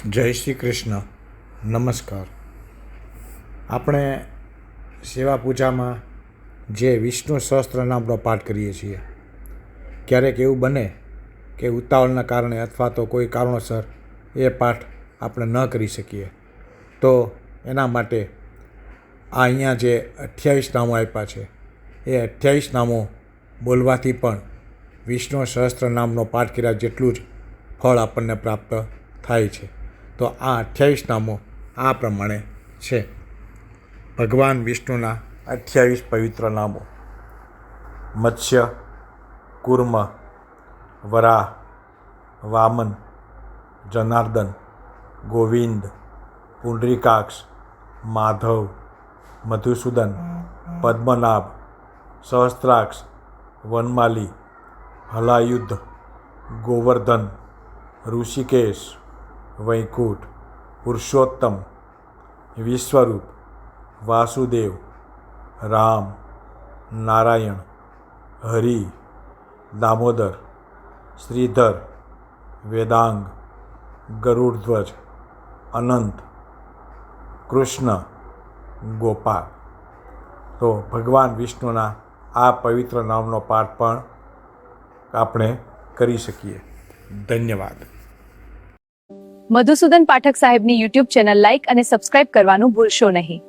જય શ્રી કૃષ્ણ. નમસ્કાર. આપણે સેવા પૂજામાં જે વિષ્ણુ સહસ્ત્રનામનો પાઠ કરીએ છીએ, ક્યારેક એવું બને કે ઉતાવળના કારણે અથવા તો કોઈ કારણોસર એ પાઠ આપણે ન કરી શકીએ, તો એના માટે આ અહીંયા જે 28 નામો આપ્યા છે એ 28 નામો બોલવાથી પણ વિષ્ણુ સહસ્ત્રનામનો પાઠ કર્યા જેટલું જ ફળ આપણને પ્રાપ્ત થાય છે. તો આ 28 નામો આ પ્રમાણે છે. ભગવાન વિષ્ણુના 28 પવિત્ર નામો: મત્સ્ય, કૂર્મ, વરાહ, વામન, જનાર્દન, ગોવિંદ, પુંડરીકાક્ષ, માધવ, મધુસૂદન, પદ્મનાભ, સહસ્ત્રાક્ષ, વનમાલી, હલાયુધ, ગોવર્ધન, ઋષિકેશ, વૈકુંઠ, પુરુષોત્તમ, વિશ્વરૂપ, વાસુદેવ, રામ, નારાયણ, હરિ, દામોદર, શ્રીધર, વેદાંગ, ગરુડધ્વજ, અનંત, કૃષ્ણ, ગોપાલ. તો ભગવાન વિષ્ણુના આ પવિત્ર નામનો પાઠ પણ આપણે કરી શકીએ. ધન્યવાદ. મધુસૂદન પાઠક સાહેબની યુટ્યુબ ચેનલ લાઇક અને સબસ્ક્રાઇબ કરવાનું ભૂલશો નહીં.